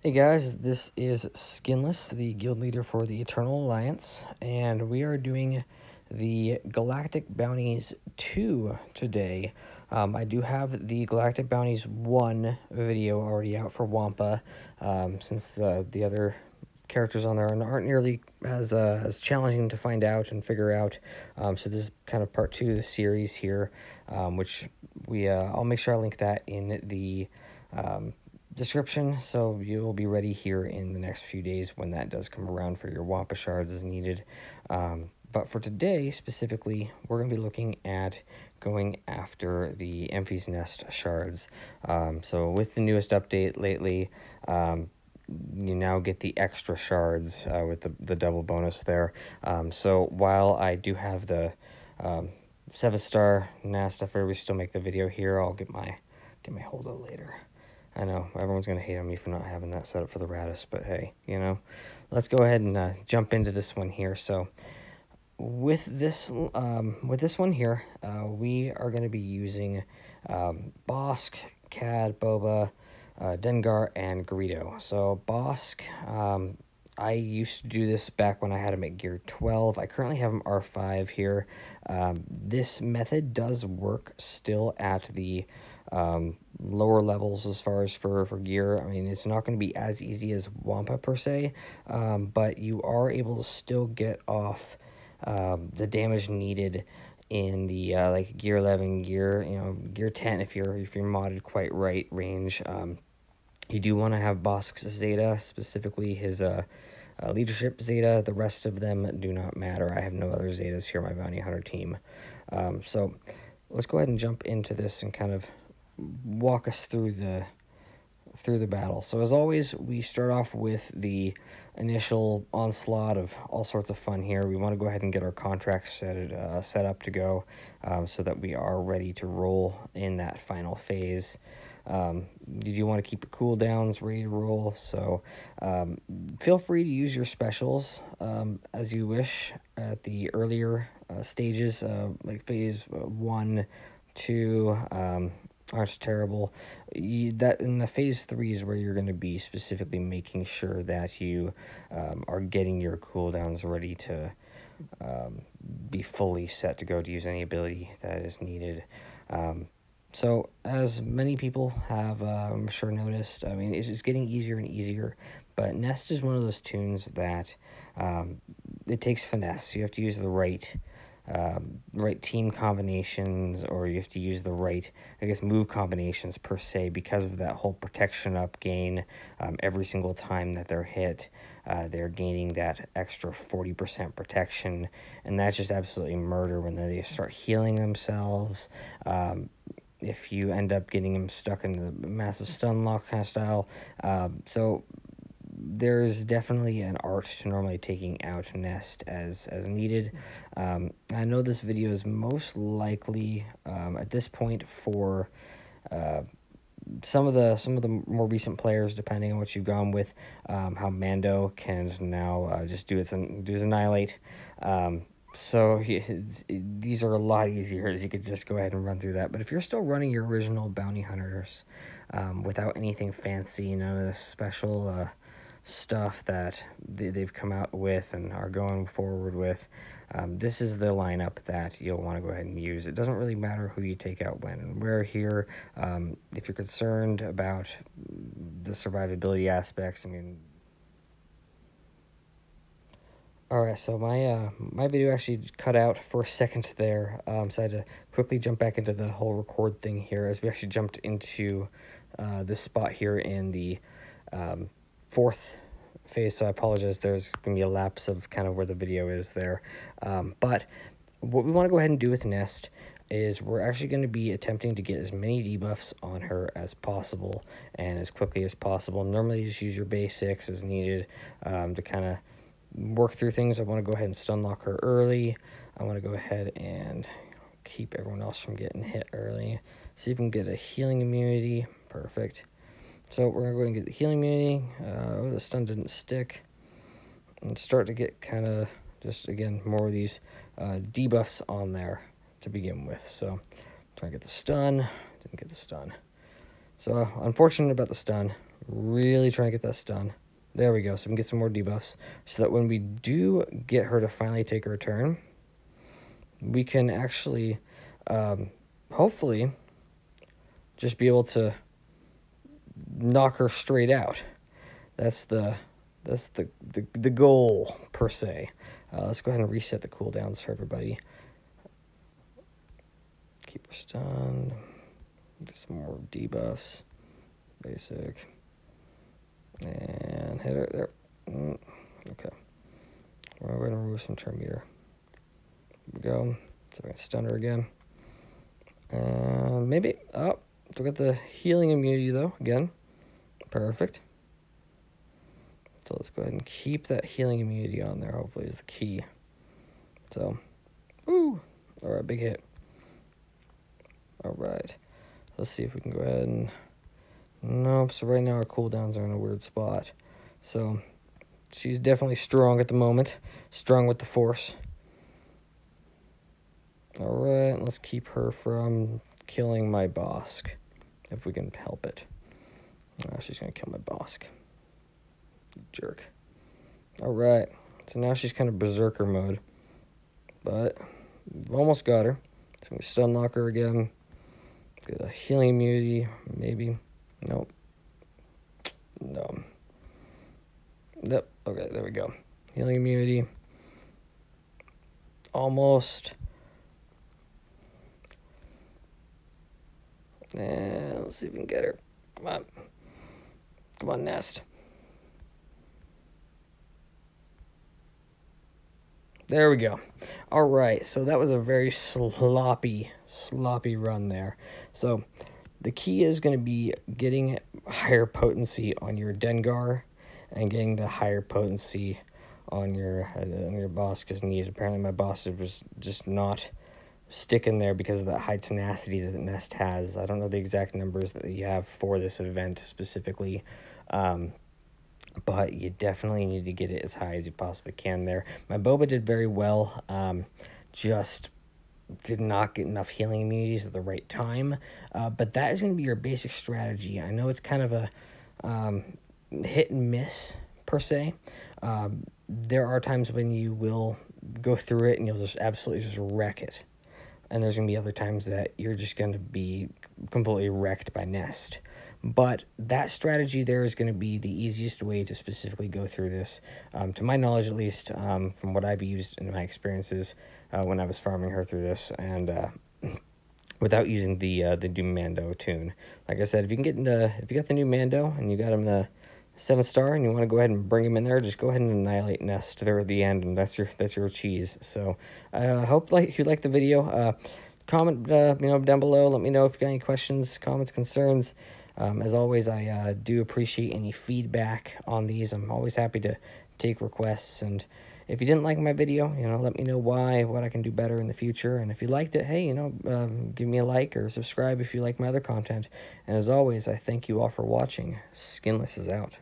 Hey guys, this is Skinless, the guild leader for the Eternal Alliance, and we are doing the Galactic Bounties 2 today. I do have the Galactic Bounties 1 video already out for Wampa, since the other characters on there aren't nearly as challenging to find out and figure out. So this is kind of part 2 of the series here, which I'll make sure I link that in the description, so you'll be ready here in the next few days when that does come around for your Wampa shards as needed. But for today specifically, we're going to be looking at going after the Emphy's Nest shards. So with the newest update lately, you now get the extra shards with the double bonus there. So while I do have the 7-star nest, if we still make the video here, I'll get my holdo later. I know, everyone's going to hate on me for not having that set up for the Radis, but hey, you know, let's go ahead and jump into this one here. So, with this one here, we are going to be using Bosk, Cad, Boba, Dengar, and Greedo. So, Bosk, I used to do this back when I had him at gear 12. I currently have him R5 here. This method does work still at the lower levels as far as for gear. I mean, it's not going to be as easy as Wampa per se, but you are able to still get off the damage needed in the like gear 11, gear 10 if you're modded quite right range. You do want to have Bosk's Zeta, specifically his leadership Zeta. The rest of them do not matter. I have no other Zetas here on my Bounty Hunter team. So let's go ahead and jump into this and kind of walk us through the battle. So as always, we start off with the initial onslaught of all sorts of fun here. We want to go ahead and get our contracts set up to go, so that we are ready to roll in that final phase. You do want to keep your cooldowns ready to roll, so feel free to use your specials as you wish at the earlier stages, like phase 1, 2, aren't terrible. That in the phase 3 is where you're going to be specifically making sure that you are getting your cooldowns ready to be fully set to go to use any ability that is needed. So as many people have, I'm sure, noticed, I mean, it's just getting easier and easier, but Nest is one of those toons that it takes finesse. You have to use the right team combinations, or you have to use the right, I guess, move combinations per se, because of that whole protection up gain. Every single time that they're hit, they're gaining that extra 40% protection, and that's just absolutely murder when they start healing themselves. If you end up getting them stuck in the massive stun lock kind of style. So there's definitely an art to normally taking out Nest as needed. I know this video is most likely at this point for some of the more recent players, depending on what you've gone with, how Mando can now just do his annihilate. So these are a lot easier, as you could just go ahead and run through that. But if you're still running your original Bounty Hunters without anything fancy, none of this special stuff that they've come out with and are going forward with, this is the lineup that you'll want to go ahead and use. It doesn't really matter who you take out when and where here. If you're concerned about the survivability aspects, I mean... Alright, so my video actually cut out for a second there, so I had to quickly jump back into the whole record thing here, as we actually jumped into this spot here in the 4th phase, so I apologize, there's going to be a lapse of kind of where the video is there. But what we want to go ahead and do with Nest is we're actually going to be attempting to get as many debuffs on her as possible and as quickly as possible. Normally just use your basics as needed to kind of work through things. I want to go ahead and stun lock her early. I want to go ahead and keep everyone else from getting hit early. See if we can get a healing immunity. Perfect. So we're going to go ahead and get the healing immunity. Oh, the stun didn't stick. And start to get kind of just, again, more of these debuffs on there to begin with. So try to get the stun. Didn't get the stun. So unfortunate about the stun. Really trying to get that stun. There we go. So we can get some more debuffs. So that when we do get her to finally take her turn, we can actually, hopefully, just be able to knock her straight out. That's the goal, per se. Let's go ahead and reset the cooldowns for everybody. Keep her stunned. Get some more debuffs. Basic. And hit her there. Okay. We're going to remove some turn meter. Here we go. So I can stun her again. Maybe. Oh, still got the healing immunity though. Again. Perfect. So let's go ahead and keep that healing immunity on there. Hopefully is the key. So, woo! All right, big hit. All right. Let's see if we can go ahead and. Nope. So right now our cooldowns are in a weird spot. So she's definitely strong at the moment. Strong with the force. All right. Let's keep her from killing my Bosk, if we can help it. She's gonna kill my Bosk. Jerk. Alright, so now she's kind of berserker mode, but we've almost got her. So we stun lock her again. Get a healing immunity, maybe. Nope. No. Yep. Okay, there we go. Healing immunity. Almost. And let's see if we can get her. Come on. Come on, Nest. There we go. All right, so that was a very sloppy run there. So the key is going to be getting higher potency on your Dengar and getting the higher potency on your boss because needed. Apparently my boss was just not sticking there because of that high tenacity that the Nest has. I don't know the exact numbers that you have for this event specifically. But you definitely need to get it as high as you possibly can there. My Boba did very well, just did not get enough healing immunities at the right time. But that is going to be your basic strategy. I know it's kind of a hit and miss, per se. There are times when you will go through it and you'll just absolutely just wreck it. And there's going to be other times that you're just going to be completely wrecked by Nest. But that strategy there is going to be the easiest way to specifically go through this, to my knowledge at least, from what I've used in my experiences when I was farming her through this, and without using the new Mando toon. Like I said, if you got the new Mando and you got him the 7-star and you want to go ahead and bring him in there, just go ahead and annihilate Nest there at the end, and that's your cheese. So I hope you like the video. Comment down below. Let me know if you got any questions, comments, concerns. As always, I do appreciate any feedback on these. I'm always happy to take requests, and if you didn't like my video, let me know why, what I can do better in the future. And if you liked it, hey, give me a like or subscribe if you like my other content. And as always, I thank you all for watching. Skinless is out.